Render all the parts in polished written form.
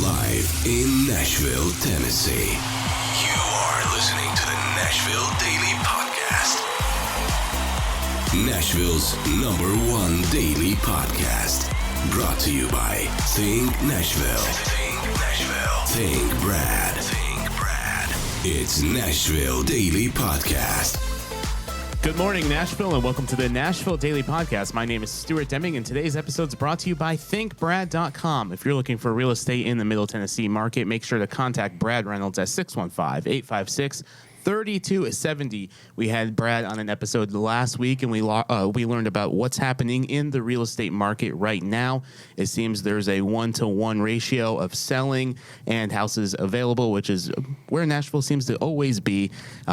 Live in Nashville, Tennessee. You are listening to the Nashville Daily Podcast. Nashville's #1 daily podcast. Brought to you by Think Nashville. Think Nashville. Think Brad. Think Brad. It's Nashville Daily Podcast. Good morning, Nashville, and welcome to the Nashville Daily Podcast. My name is Stuart Deming, and today's episode is brought to you by ThinkBrad.com. If you're looking for real estate in the Middle Tennessee market, make sure to contact Brad Reynolds at 615-856-3270. We had Brad on an episode last week, and we learned about what's happening in the real estate market right now. It seems there's a 1-to-1 ratio of selling and houses available, which is where Nashville seems to always be.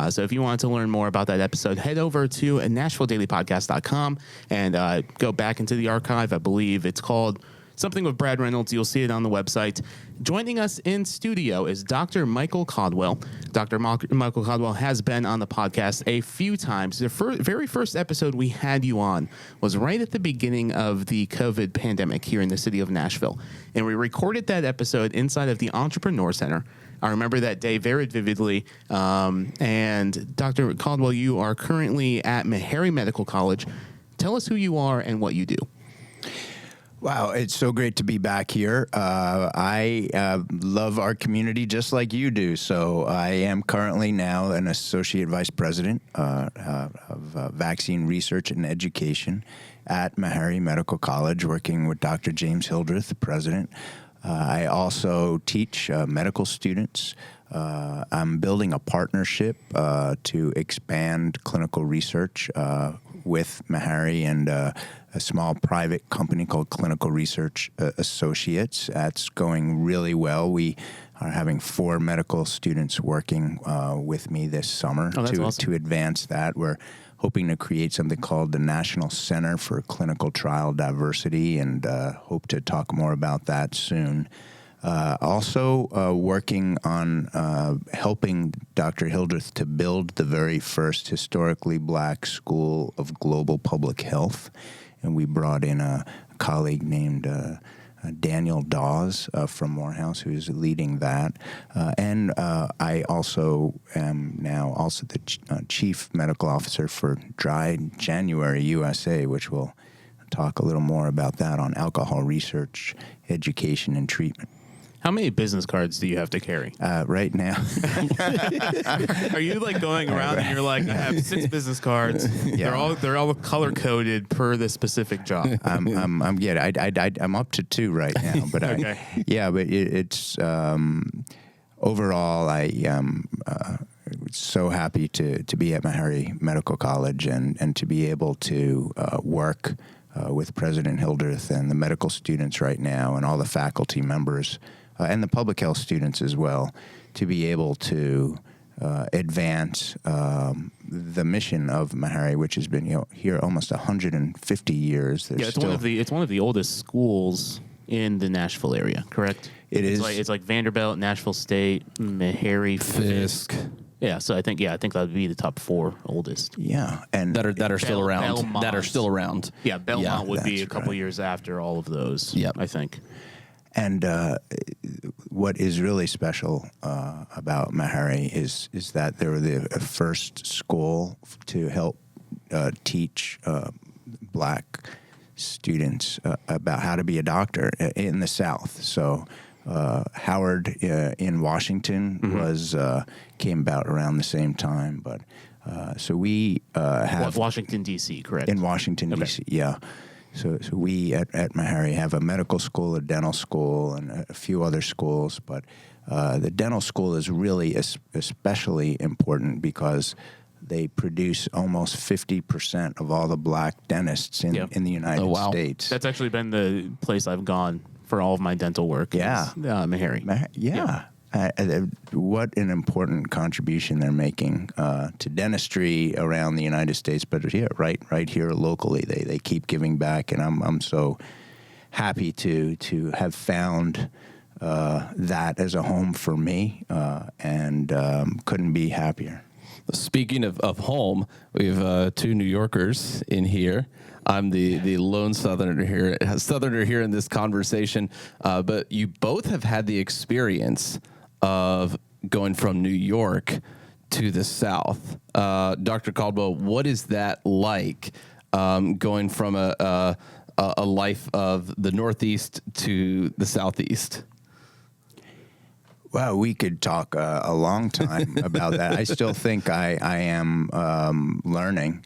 So if you want to learn more about that episode, head over to NashvilleDailyPodcast.com and go back into the archive. I believe it's called Something with Brad Reynolds. You'll see it on the website. Joining us in studio is Dr. Michael Caldwell. Dr. Michael Caldwell has been on the podcast a few times. The very first episode we had you on was right at the beginning of the COVID pandemic here in the city of Nashville. And we recorded that episode inside of the Entrepreneur Center. I remember that day very vividly. And Dr. Caldwell, you are currently at Meharry Medical College. Tell us who you are and what you do. Wow, it's so great to be back here. I love our community just like you do. So I am currently now an associate vice president of vaccine research and education at Meharry Medical College, working with Dr. James Hildreth, the president. I also teach medical students. I'm building a partnership to expand clinical research with Meharry and a small private company called Clinical Research Associates. That's going really well. We are having 4 medical students working with me this summer to advance that. We're hoping to create something called the National Center for Clinical Trial Diversity, and hope to talk more about that soon. Also working on helping Dr. Hildreth to build the very first historically black school of global public health. And we brought in a colleague named Daniel Dawes from Morehouse, who is leading that. And I also am now also the chief medical officer for Januarys USA, which we'll talk a little more about that on alcohol research, education, and treatment. How many business cards do you have to carry? Right now. Are you like going around and you're like, I have 6 business cards. Yeah. They're all color coded per the specific job. I'm up to 2 right now, but okay. It's overall I am so happy to be at Meharry Medical College and to be able to work with President Hildreth and the medical students right now and all the faculty members. And the public health students as well, to be able to advance the mission of Meharry, which has been here almost 150 years. It's one of the oldest schools in the Nashville area, correct? It's like Vanderbilt, Nashville State, Meharry, Fisk. Yeah, so I think that would be the top 4 oldest. Yeah, and that are still around. Belmont. That are still around. Yeah, Belmont would be a couple years after all of those. Yep. I think. And what is really special about Meharry is that they were the first school to help teach black students about how to be a doctor in the South. So Howard in Washington came about around the same time, but so we have Washington D.C. correct? In Washington D.C. Yeah. So we at Meharry have a medical school, a dental school, and a few other schools. But the dental school is really especially important because they produce almost 50% of all the black dentists in the United States. That's actually been the place I've gone for all of my dental work. Yeah. Meharry. What an important contribution they're making to dentistry around the United States, but right here locally, they keep giving back, and I'm so happy to have found that as a home for me, and couldn't be happier. Speaking of home, we have two New Yorkers in here. I'm the lone Southerner here in this conversation, but you both have had the experience of going from New York to the South. Dr. Caldwell, what is that like, going from a life of the Northeast to the Southeast? Well, we could talk a long time about that. I still think I am learning.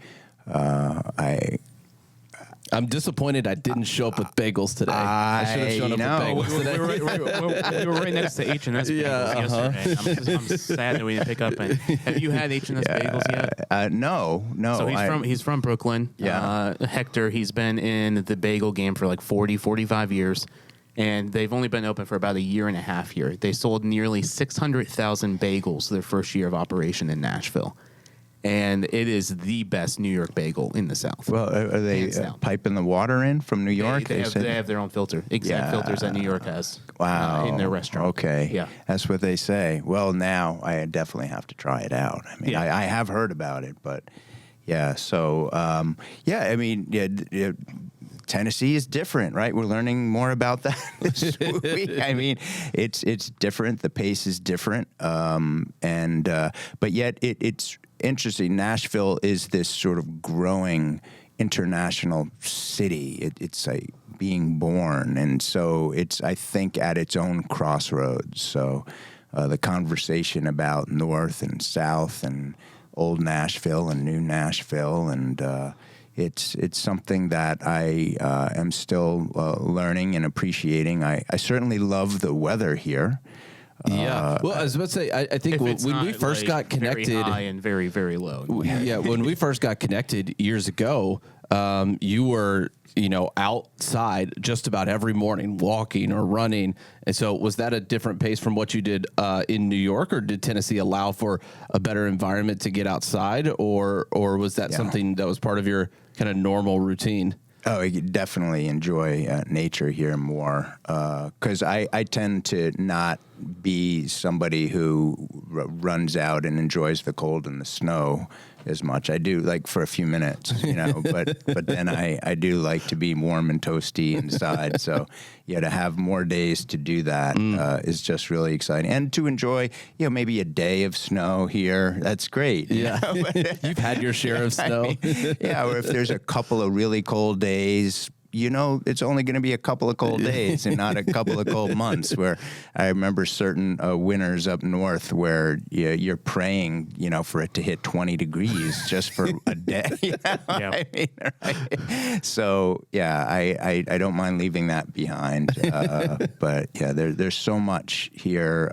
I'm disappointed I didn't show up with bagels today. I should have shown up with bagels today. We were right next to H&S bagels yesterday. I'm sad that we didn't pick up. Have you had H&S bagels yet? No. So he's from Brooklyn. Yeah. Hector, he's been in the bagel game for like 40, 45 years. And they've only been open for about a year and a half here. They sold nearly 600,000 bagels their first year of operation in Nashville. And it is the best New York bagel in the South. Well, are they piping the water in from New York? They have their own filter, exact filters that New York has. Wow. In their restaurant. Okay. Yeah. That's what they say. Well, now I definitely have to try it out. I mean, I have heard about it, but yeah. So, Tennessee is different, right? We're learning more about that this week. I mean, it's different. The pace is different. But yet it's interesting. Nashville is this sort of growing international city. It's a being born. And so it's, I think, at its own crossroads. So the conversation about North and South and old Nashville and new Nashville, and it's something that I am still learning and appreciating. I certainly love the weather here. Yeah. Well, I was about to say, I think when we first got connected, very high and very, very low. Yeah. When we first got connected years ago, you were, outside just about every morning, walking or running. And so was that a different pace from what you did in New York, or did Tennessee allow for a better environment to get outside, or was that something that was part of your kind of normal routine? Oh, I definitely enjoy nature here more, because I tend to not be somebody who runs out and enjoys the cold and the snow as much. I do, like, for a few minutes, but then I do like to be warm and toasty inside. So, to have more days to do that is just really exciting. And to enjoy, maybe a day of snow here, that's great. Yeah. You've had your share of snow. Or if there's a couple of really cold days, it's only going to be a couple of cold days and not a couple of cold months. Where I remember certain winters up north where you're praying, for it to hit 20 degrees just for a day. I mean, right? So I don't mind leaving that behind. But there's so much here.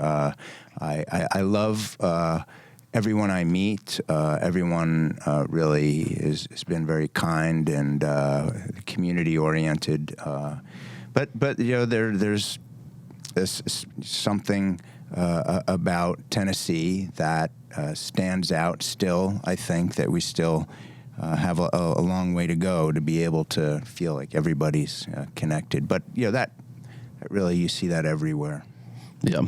I love everyone I meet. Everyone really has been very kind and community oriented. But there's something about Tennessee that stands out still. I think that we still have a long way to go to be able to feel like everybody's connected. But that really, you see that everywhere. Yeah.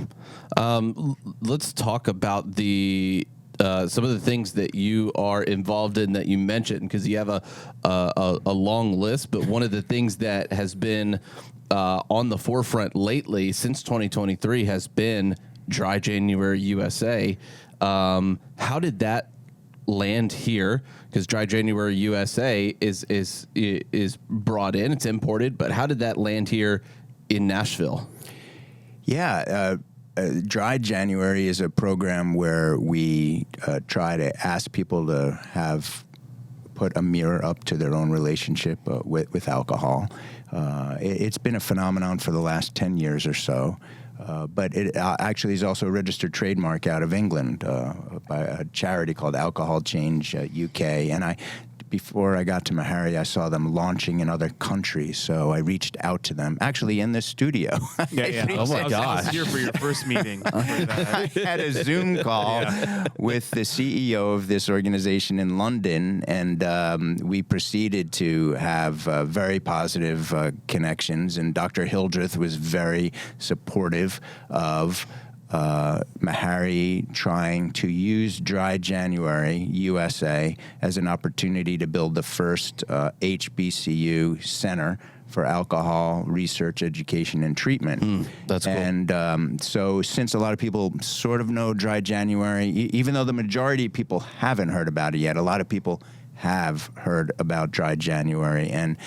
Let's talk about some of the things that you are involved in that you mentioned, because you have a long list. But one of the things that has been on the forefront lately since 2023 has been Dry January USA. How did that land here? Because Dry January USA is brought in, it's imported. But how did that land here in Nashville? Yeah, Dry January is a program where we try to ask people to put a mirror up to their own relationship with alcohol. It's been a phenomenon for the last 10 years or so, but it actually is also a registered trademark out of England by a charity called Alcohol Change UK. And before I got to Meharry, I saw them launching in other countries, so I reached out to them, actually in the studio. Oh my gosh! I was here for your first meeting. I had a Zoom call with the CEO of this organization in London, and we proceeded to have very positive connections, and Dr. Hildreth was very supportive of Meharry trying to use Dry January USA as an opportunity to build the first HBCU center for alcohol research, education, and treatment. That's cool. And so since a lot of people sort of know Dry January, even though the majority of people haven't heard about it yet, a lot of people have heard about Dry January. And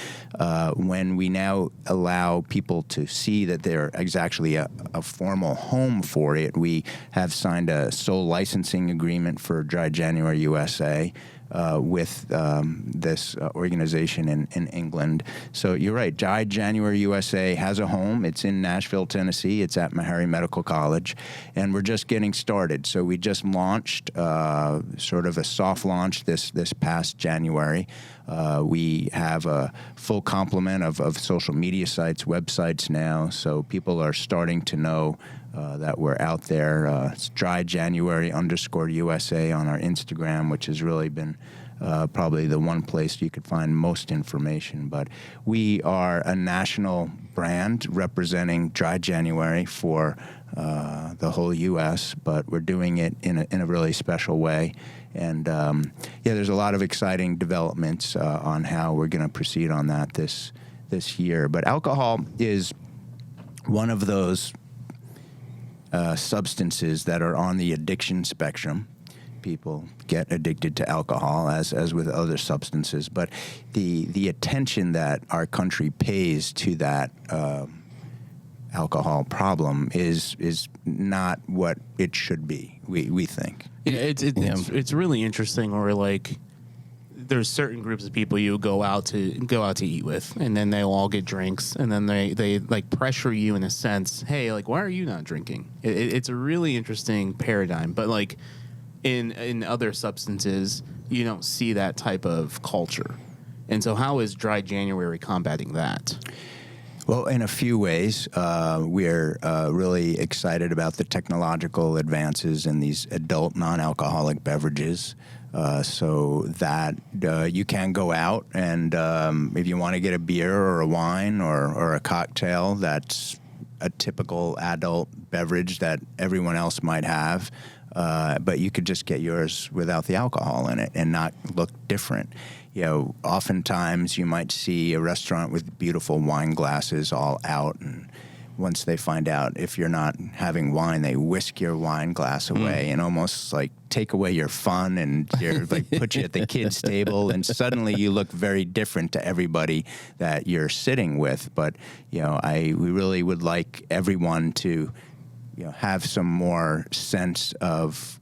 when we now allow people to see that there is actually a formal home for it, we have signed a sole licensing agreement for Dry January USA with this organization in England. So you're right, Dry January USA has a home. It's in Nashville, Tennessee. It's at Meharry Medical College, and we're just getting started. So we just launched sort of a soft launch this past January. We have a full complement of social media sites, websites now, so people are starting to know that we're out there. It's Dry January _USA on our Instagram, which has really been probably the one place you could find most information. But we are a national brand representing Dry January for the whole U.S., but we're doing it in a really special way. And there's a lot of exciting developments on how we're going to proceed on that this year. But alcohol is one of those substances that are on the addiction spectrum. People get addicted to alcohol as with other substances, but the attention that our country pays to that alcohol problem is not what it should be. We think. It's really interesting. Or like, there's certain groups of people you go out to eat with, and then they'll all get drinks, and then they like pressure you in a sense. Hey, like, why are you not drinking? It's a really interesting paradigm. But like in other substances, you don't see that type of culture. And so, how is Dry January combating that? Well, in a few ways, we're really excited about the technological advances in these adult non-alcoholic beverages. So that you can go out and if you want to get a beer or a wine or a cocktail that's a typical adult beverage that everyone else might have, but you could just get yours without the alcohol in it and not look different. You know, oftentimes you might see a restaurant with beautiful wine glasses all out, and once they find out if you're not having wine, they whisk your wine glass away and almost like take away your fun and like put you at the kids' table, and suddenly you look very different to everybody that you're sitting with. But you know, we really would like everyone to have some more sense of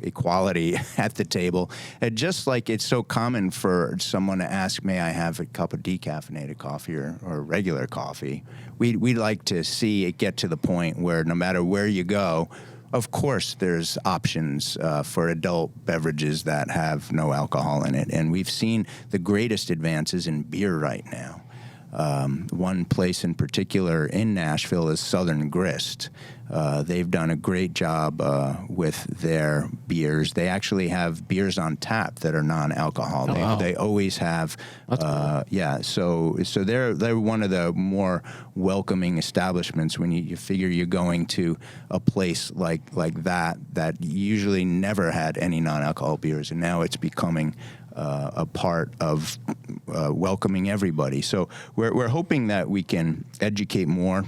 equality at the table. And just like it's so common for someone to ask, may I have a cup of decaffeinated coffee or regular coffee? We'd like to see it get to the point where no matter where you go, of course there's options for adult beverages that have no alcohol in it. And we've seen the greatest advances in beer right now. One place in particular in Nashville is Southern Grist. They've done a great job with their beers. They actually have beers on tap that are non-alcoholic. Oh, wow. They always have. That's cool. So they're one of the more welcoming establishments when you figure you're going to a place like that usually never had any non-alcoholic beers, and now it's becoming a part of welcoming everybody. So we're hoping that we can educate more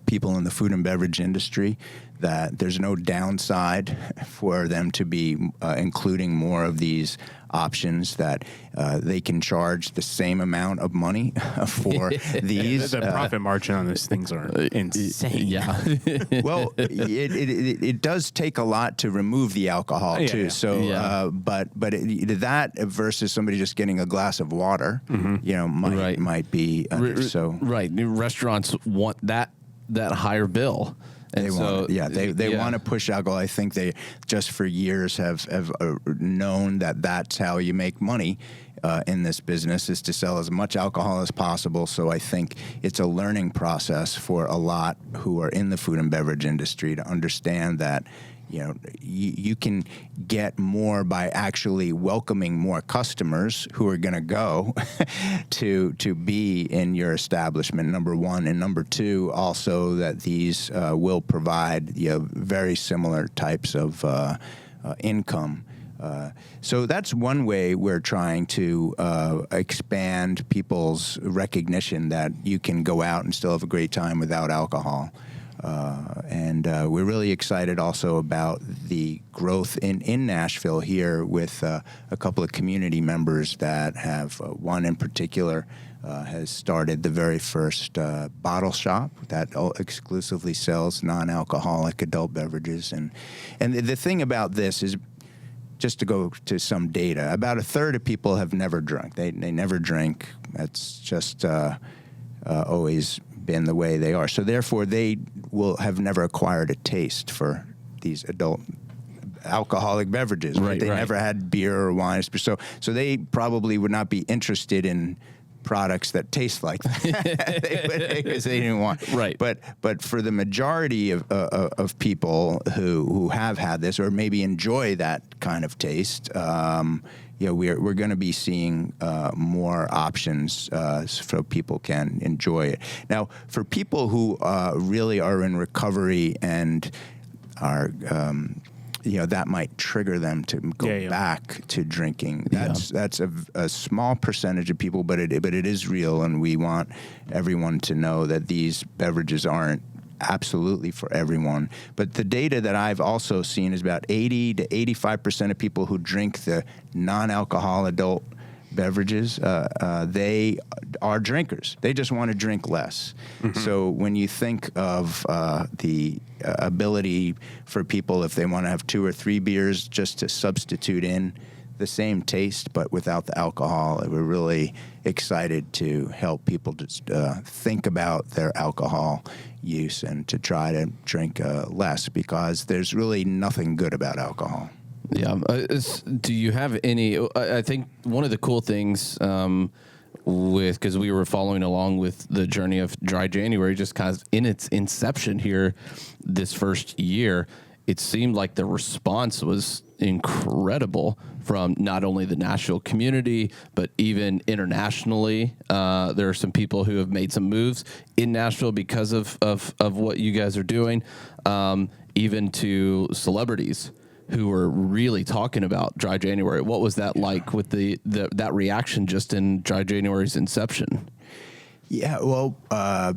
people in the food and beverage industry that there's no downside for them to be including more of these options, that they can charge the same amount of money for these. The profit margin on these things are insane. Yeah. Well, it does take a lot to remove the alcohol too. Yeah. So, but that versus somebody just getting a glass of water, might be so. Right. New restaurants want that higher bill. And They want to push alcohol. I think they just for years have known that that's how you make money in this business, is to sell as much alcohol as possible. So I think it's a learning process for a lot who are in the food and beverage industry to understand that you can get more by actually welcoming more customers who are going to go to be in your establishment, number one. And number two, also that these will provide very similar types of income. So that's one way we're trying to expand people's recognition that you can go out and still have a great time without alcohol. And we're really excited also about the growth in Nashville here with a couple of community members that have, one in particular has started the very first bottle shop that exclusively sells non-alcoholic adult beverages. And the thing about this is, just to go to some data, about a third of people have never drunk. They never drink. That's just always been the way they are. So therefore, they will have never acquired a taste for these adult alcoholic beverages. Right? They never had beer or wine. So they probably would not be interested in products that taste like that because they didn't want. Right. But for the majority of people who have had this or maybe enjoy that kind of taste, we're going to be seeing more options so people can enjoy it. Now, for people who really are in recovery and are that might trigger them to go back to drinking. That's a small percentage of people, but it is real, and we want everyone to know that these beverages aren't absolutely for everyone. But the data that I've also seen is about 80 to 85% of people who drink the non-alcohol adult beverages, they are drinkers. They just want to drink less. Mm-hmm. So when you think of the ability for people, if they want to have 2 or 3 beers, just to substitute in the same taste but without the alcohol, we're really excited to help people just think about their alcohol use and to try to drink less, because there's really nothing good about alcohol. Yeah. Do you have any? I think one of the cool things because we were following along with the journey of Dry January, just kind of in its inception here this first year, it seemed like the response was incredible from not only the Nashville community, but even internationally. There are some people who have made some moves in Nashville because of what you guys are doing, even to celebrities who were really talking about Dry January. What was that like with that reaction just in Dry January's inception? Yeah, well,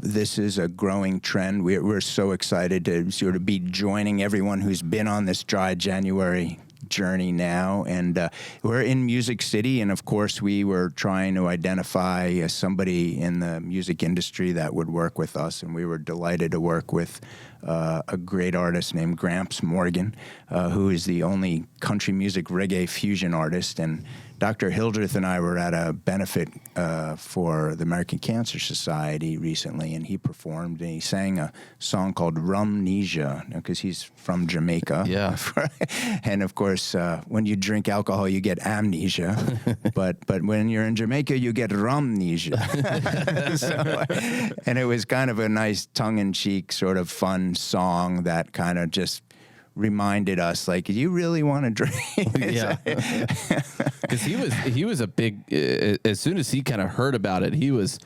this is a growing trend. We're so excited to sort of be joining everyone who's been on this Dry January journey now. And we're in Music City, and of course we were trying to identify somebody in the music industry that would work with us, and we were delighted to work with a great artist named Gramps Morgan, who is the only country music reggae fusion artist. And Dr. Hildreth and I were at a benefit for the American Cancer Society recently, and he performed, and he sang a song called Rumnesia, because he's from Jamaica. Yeah. And of course, when you drink alcohol, you get amnesia, but when you're in Jamaica, you get rumnesia. And it was kind of a nice tongue-in-cheek sort of fun song that kind of just reminded us, like, you really want to drink? Yeah, because he was a big. As soon as he kind of heard about it, he was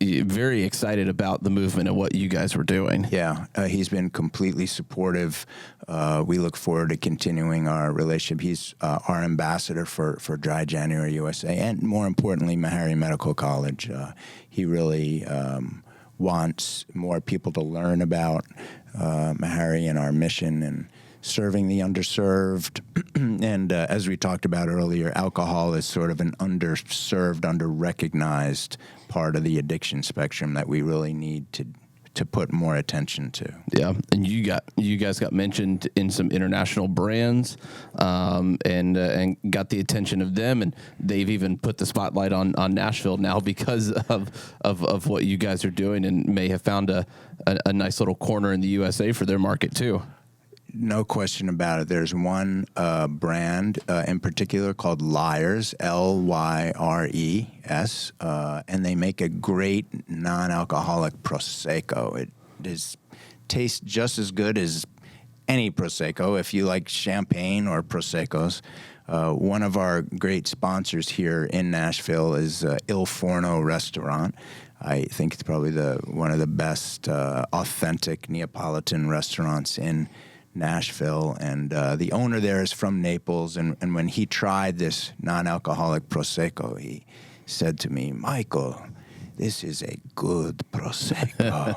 very excited about the movement and what you guys were doing. Yeah, he's been completely supportive. We look forward to continuing our relationship. He's our ambassador for Dry January USA, and more importantly, Meharry Medical College. He really wants more people to learn about Meharry and our mission and serving the underserved. And as we talked about earlier, alcohol is sort of an underserved, underrecognized part of the addiction spectrum that we really need to put more attention to. Yeah, and you guys got mentioned in some international brands, and got the attention of them, and they've even put the spotlight on Nashville now because of what you guys are doing, and may have found a nice little corner in the USA for their market too. No question about it. There's one brand in particular called Lyres, Lyres, and they make a great non-alcoholic Prosecco. It tastes just as good as any Prosecco. If you like champagne or Proseccos, one of our great sponsors here in Nashville is Il Forno Restaurant. I think it's probably one of the best authentic Neapolitan restaurants in Nashville, and the owner there is from Naples, and when he tried this non-alcoholic Prosecco, he said to me, "Michael, this is a good Prosecco."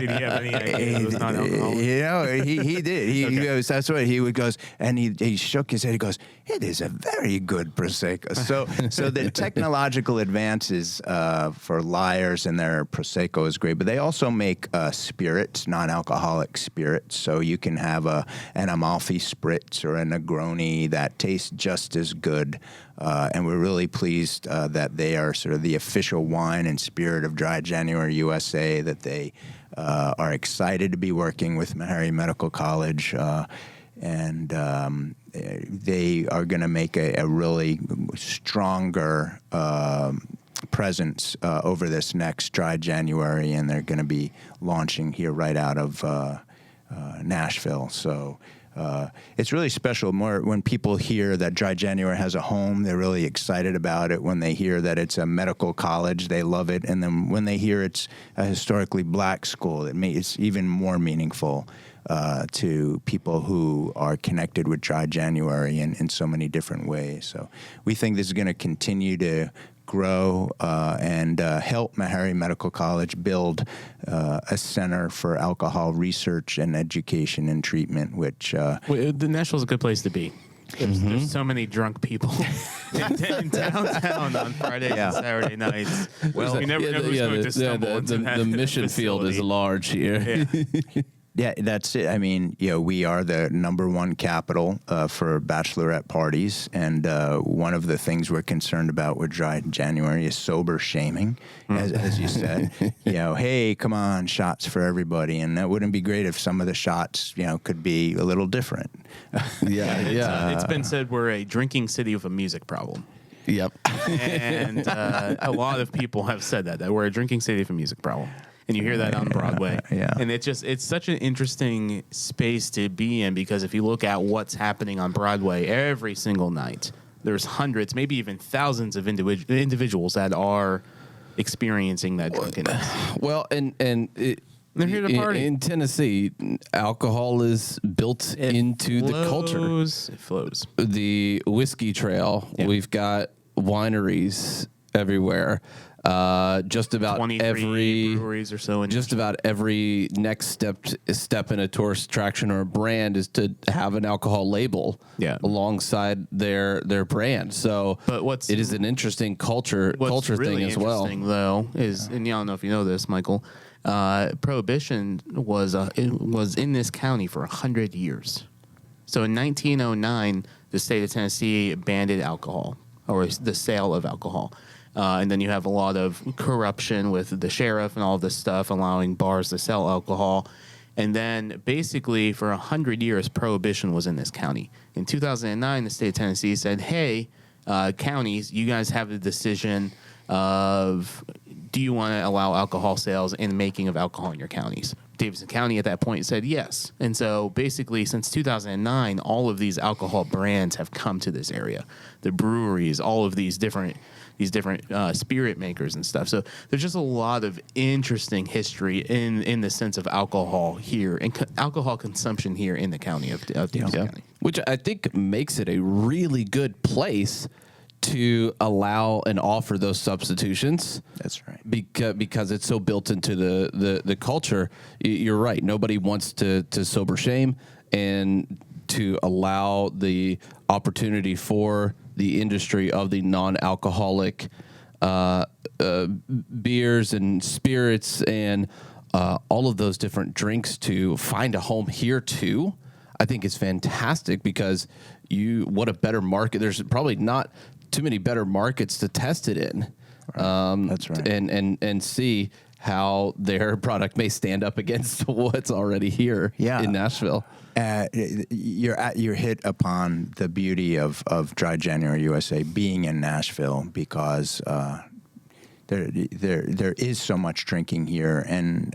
Did he have any idea it was not alcoholic? He did. He goes, that's what he would goes, and he shook his head. He goes, "It is a very good Prosecco." So the technological advances for Lyres and their Prosecco is great, but they also make spirits, non-alcoholic spirits. So you can have an Amalfi Spritz or a Negroni that tastes just as good. And we're really pleased that they are sort of the official wine and spirit of Dry January USA, that they are excited to be working with Meharry Medical College, and they are going to make a really stronger presence over this next Dry January, and they're going to be launching here right out of Nashville. So it's really special. More when people hear that Dry January has a home, they're really excited about it. When they hear that it's a medical college, they love it. And then when they hear it's a historically black school, it's even more meaningful to people who are connected with Dry January in so many different ways. So we think this is going to continue to grow and help Meharry Medical College build a center for alcohol research and education and treatment, which the Nashville's a good place to be. There's so many drunk people in downtown on Fridays and Saturday nights. Well, you never know who's going to stumble into that the mission field is large here. Yeah. Yeah, that's it. I mean, we are the #1 capital for bachelorette parties, and one of the things we're concerned about with Dry January is sober shaming, as you said. Hey, come on, shots for everybody, and that wouldn't be great if some of the shots, could be a little different. It's been said we're a drinking city with a music problem. Yep. And a lot of people have said that we're a drinking city with a music problem. And you hear that on Broadway. Yeah. And it's such an interesting space to be in, because if you look at what's happening on Broadway every single night, there's hundreds, maybe even thousands of individuals that are experiencing that drunkenness. Well, and they're here to party. In Tennessee, alcohol is built into the culture. It flows. The whiskey trail, we've got wineries everywhere. Just about 23 every breweries or so. Just about every next step in a tourist attraction or a brand is to have an alcohol label alongside their brand. So, it is an interesting culture really thing as well. Interesting though is, and I don't know if you know this, Michael, Prohibition was in this county for 100 years. So in 1909, the state of Tennessee banned alcohol, or the sale of alcohol. And then you have a lot of corruption with the sheriff and all this stuff, allowing bars to sell alcohol. And then basically for 100 years, Prohibition was in this county. In 2009, the state of Tennessee said, hey, counties, you guys have the decision of, do you want to allow alcohol sales and making of alcohol in your counties? Davidson County at that point said yes. And so basically since 2009, all of these alcohol brands have come to this area. The breweries, all of these different spirit makers and stuff. So there's just a lot of interesting history in the sense of alcohol here and alcohol consumption here in the county of Davidson County. Which I think makes it a really good place to allow and offer those substitutions. That's right. Because it's so built into the culture. You're right. Nobody wants to sober shame, and to allow the opportunity for the industry of the non-alcoholic beers and spirits and all of those different drinks to find a home here too, I think is fantastic, because what a better market. There's probably not too many better markets to test it in. That's right. And see how their product may stand up against what's already here in Nashville. You're hit upon the beauty of Dry January USA being in Nashville, because there is so much drinking here, and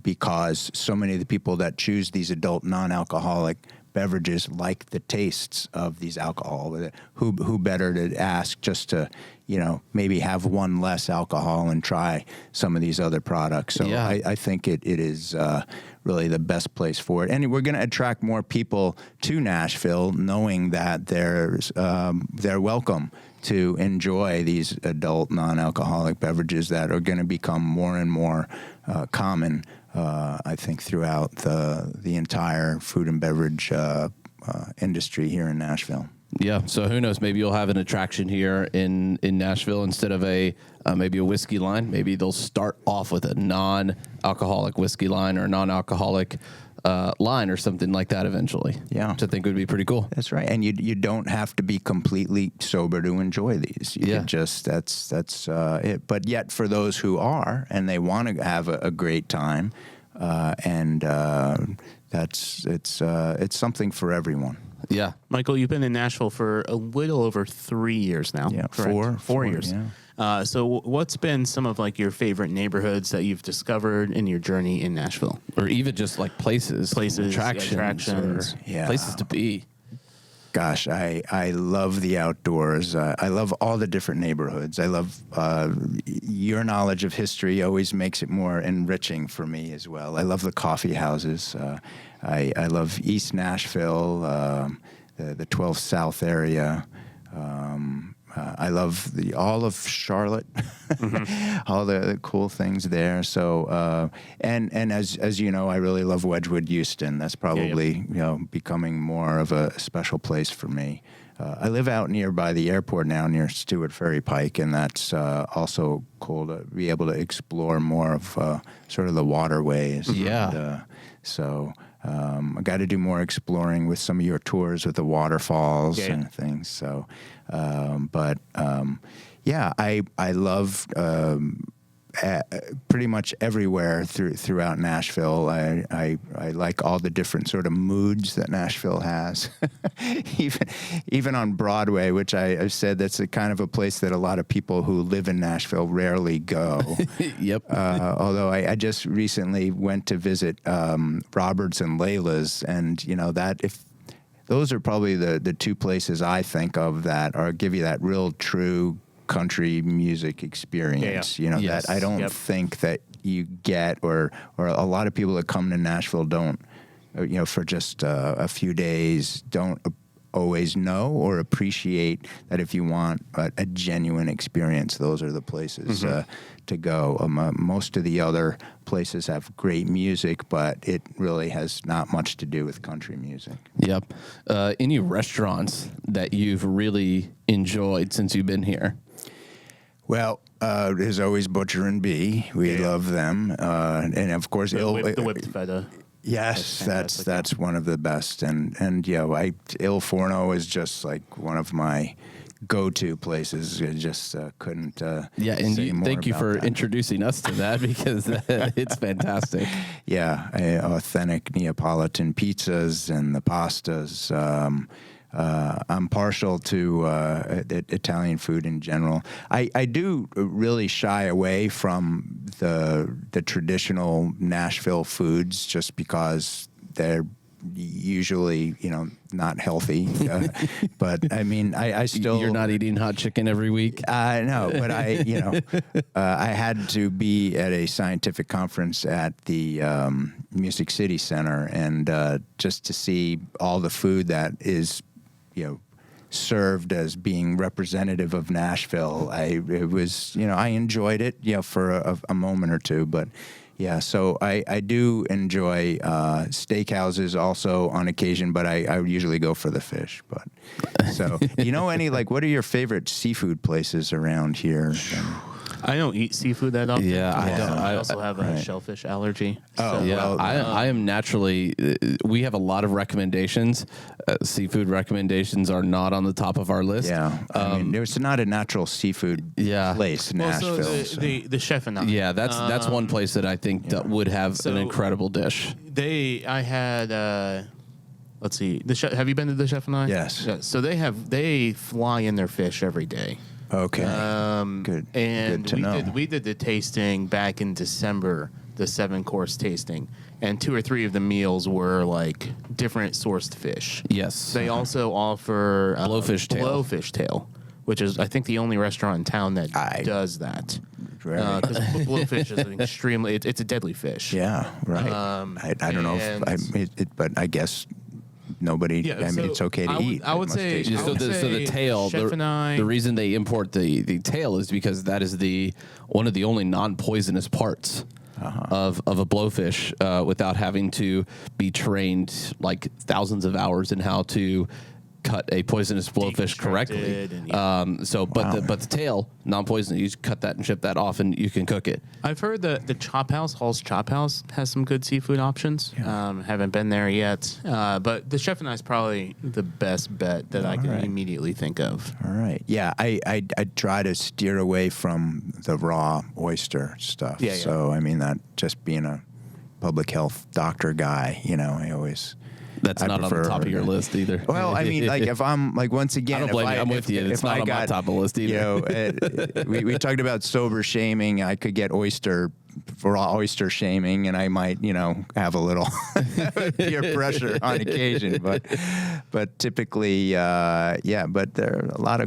because so many of the people that choose these adult non-alcoholic beverages like the tastes of these alcohol. Who better to ask just to, maybe have one less alcohol and try some of these other products. So Yeah. I think it is really the best place for it. And we're going to attract more people to Nashville, knowing that they're welcome to enjoy these adult non-alcoholic beverages that are going to become more and more common, I think, throughout the entire food and beverage industry here in Nashville. Yeah, so who knows? Maybe you'll have an attraction here in Nashville instead of maybe a whiskey line. Maybe they'll start off with a non-alcoholic whiskey line or a non-alcoholic line or something like that eventually. Yeah, which I think would be pretty cool. That's right, and you don't have to be completely sober to enjoy these. You could just that's it. But yet, for those who are and they want to have a great time, it's something for everyone. Yeah. Michael, you've been in Nashville for a little over 3 years now. Yeah, correct? Four years. Yeah. So what's been some of your favorite neighborhoods that you've discovered in your journey in Nashville? Or even just places, attractions, Yeah. places to be. Gosh, I love the outdoors. I love all the different neighborhoods. I love your knowledge of history always makes it more enriching for me as well. I love the coffee houses. I love East Nashville, the 12th South area. I love all of Charlotte, all the cool things there. So, and as you know, I really love Wedgwood, Houston. That's probably becoming more of a special place for me. I live out nearby the airport now, near Stewart Ferry Pike, and that's also cool to be able to explore more of sort of the waterways. Yeah. And, I got to do more exploring with some of your tours with the waterfalls and things. So, I love pretty much everywhere throughout Nashville. I like all the different sort of moods that Nashville has. even on Broadway, which I've said that's a kind of a place that a lot of people who live in Nashville rarely go. Yep. Although I just recently went to visit Roberts and Layla's, and those are probably the two places I think of that give you that real true country music experience. Yes. That I don't think that you get, or a lot of people that come to Nashville don't, for just a few days, don't always know or appreciate that if you want a genuine experience, those are the places to go. Most of the other places have great music, but it really has not much to do with country music. Yep. Any restaurants that you've really enjoyed since you've been here? Well, there's always Butcher and Bee. We love them, and of course, the whipped feta. Yes, that's one of the best, and Il Forno is just like one of my go-to places. I just couldn't. Thank you for introducing us to that because it's fantastic. Yeah, authentic Neapolitan pizzas and the pastas. I'm partial to Italian food in general. I do really shy away from the traditional Nashville foods just because they're usually, not healthy. But I mean, I still... You're not eating hot chicken every week? No, but I had to be at a scientific conference at the Music City Center, and just to see all the food that is served as being representative of Nashville. I enjoyed it, for a moment or two, but so I do enjoy steakhouses also on occasion, but I usually go for the fish. But so, what are your favorite seafood places around here? I don't eat seafood that often. Yeah, I also have a shellfish allergy. I am naturally. We have a lot of recommendations. Seafood recommendations are not on the top of our list. Yeah, there's not a natual seafood place in Nashville. So the Chef and I. Yeah, that's one place that I think that would have an incredible dish. I had. Let's see. Have you been to the Chef and I? Yes. Yeah, so they fly in their fish every day. Okay. Good. And Good to know. we did the tasting back in December, the 7-course tasting, and 2 or 3 of the meals were like different sourced fish. Yes. They also offer Blowfish tail. which is I think the only restaurant in town that does that. Right. Because blowfish is an extremely it's a deadly fish. Yeah, right. I don't know but I guess nobody. Yeah, I mean, it's okay to eat. I would say So the tail. The reason they import the tail is because that is one of the only non-poisonous parts of a blowfish, without having to be trained like thousands of hours in how to cut a poisonous blowfish correctly. But the tail, non-poisonous, you just cut that and ship that off, and you can cook it. I've heard the Chop House, Hall's Chop House, has some good seafood options. Yeah. Haven't been there yet, but the Chef and I is probably the best bet that I can immediately think of. All right. Yeah, I try to steer away from the raw oyster stuff. Yeah. So I mean, that just being a public health doctor guy, I always. That's not on the top of your list either. Well, I mean, like if I'm like once again, I don't blame you. I'm with you. It's not on my top of the list either. We talked about sober shaming. I could get raw oyster shaming, and I might have a little peer pressure on occasion. But typically, But there are a lot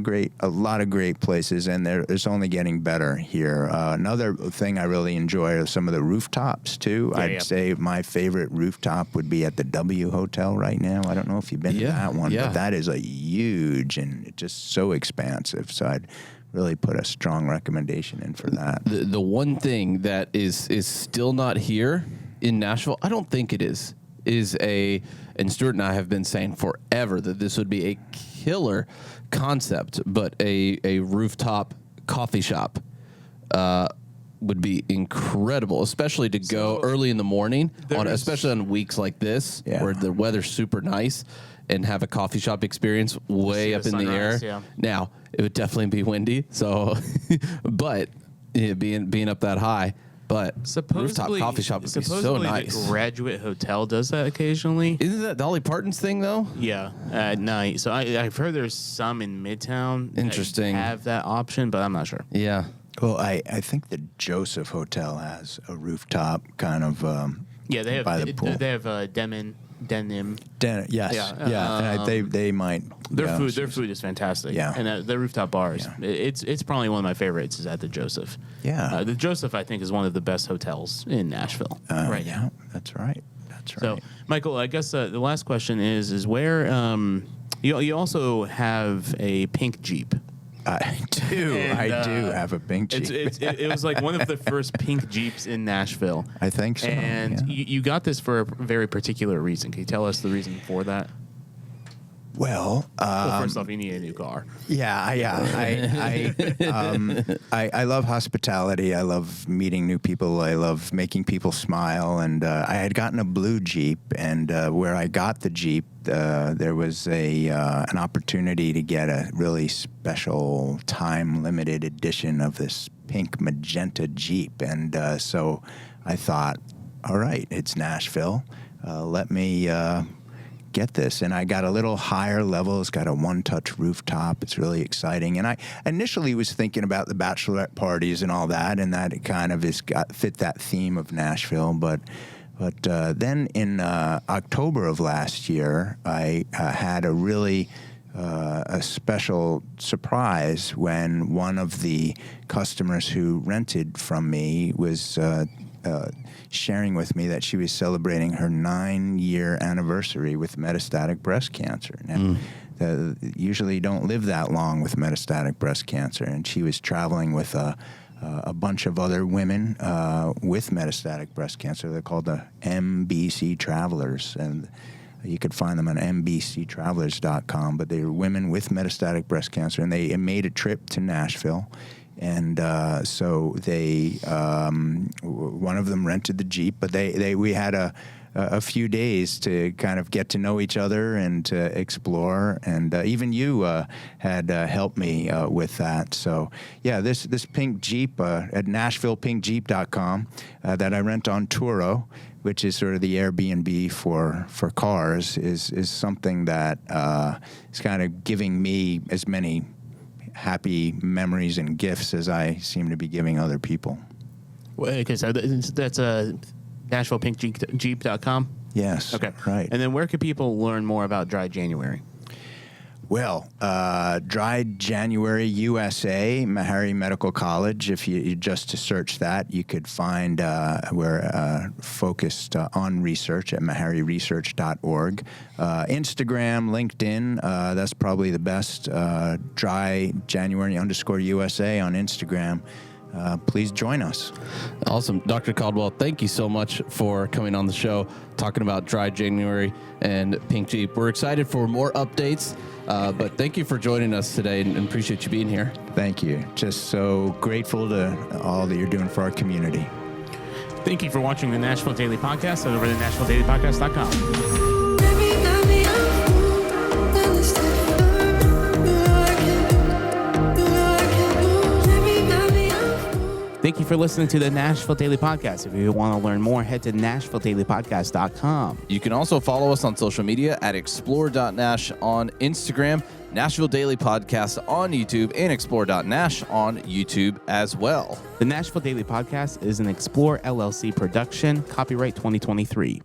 of great places, and it's only getting better here. Another thing I really enjoy are some of the rooftops too. I'd say my favorite rooftop would be at the W Hotel right now. I don't know if you've been to that one, but that is a huge and just so expansive. So I'd really put a strong recommendation in for that. The one thing that is still not here in Nashville, I don't think it is and Stuart and I have been saying forever that this would be a killer concept, but a rooftop coffee shop would be incredible, especially to go early in the morning, especially on weeks like this where the weather's super nice, and have a coffee shop experience way up in the air. Yeah. Now, it would definitely be windy, so but being up that high. But rooftop coffee shop would be so nice. The Graduate Hotel does that occasionally. Isn't that Dolly Parton's thing, though? Yeah, at night. So I've heard there's some in Midtown Interesting. that have that option, but I'm not sure. Yeah. Well, I think the Joseph Hotel has a rooftop kind of they have by the pool. They have denim. Yes. Yeah. And they might. Their food is fantastic. Yeah. And the rooftop bars, it's probably one of my favorites is at the Joseph. Yeah. The Joseph, I think, is one of the best hotels in Nashville right now. That's right. So, Michael, I guess the last question is where you also have a pink Jeep. I do have a pink Jeep. It was like one of the first pink Jeeps in Nashville. I think so. And you got this for a very particular reason. Can you tell us the reason for that? Well, first off, you need a new car. I love hospitality. I love meeting new people. I love making people smile. And I had gotten a blue Jeep, and where I got the Jeep, there was an opportunity to get a really special time-limited edition of this pink magenta Jeep. And so I thought, all right, it's Nashville. Let me get this. And I got a little higher level. It's got a one-touch rooftop. It's really exciting. And I initially was thinking about the bachelorette parties and all that, and that it kind of fit that theme of Nashville. But then in October of last year, I had a really a special surprise when one of the customers who rented from me was sharing with me that she was celebrating her 9-year anniversary with metastatic breast cancer. Now, usually don't live that long with metastatic breast cancer, and she was traveling with a bunch of other women with metastatic breast cancer. They're called the MBC Travelers, and you could find them on mbctravelers.com, but they were women with metastatic breast cancer, and they made a trip to Nashville. And so they, one of them rented the Jeep, but we had a few days to kind of get to know each other and to explore. And even you had helped me with that. So yeah, this pink Jeep at NashvillePinkJeep.com that I rent on Turo, which is sort of the Airbnb for cars, is something that is kind of giving me as many happy memories and gifts as I seem to be giving other people. Okay, so that's NashvillePinkJeep.com? Yes. Okay. Right. And then where can people learn more about Dry January? Well, Dry January USA, Meharry Medical College. If you just to search that, you could find we're focused on research at meharryresearch.org. Instagram, LinkedIn, that's probably the best. Dry January _USA on Instagram. Please join us. Awesome. Dr. Caldwell, thank you so much for coming on the show, talking about Dry January and Pink Jeep. We're excited for more updates, but thank you for joining us today and appreciate you being here. Thank you. Just so grateful to all that you're doing for our community. Thank you for watching the Nashville Daily Podcast over at NashvilleDailyPodcast.com. Thank you for listening to the Nashville Daily Podcast. If you want to learn more, head to NashvilleDailyPodcast.com. You can also follow us on social media at explore.nash on Instagram, Nashville Daily Podcast on YouTube, and explore.nash on YouTube as well. The Nashville Daily Podcast is an Explore LLC production, copyright 2023.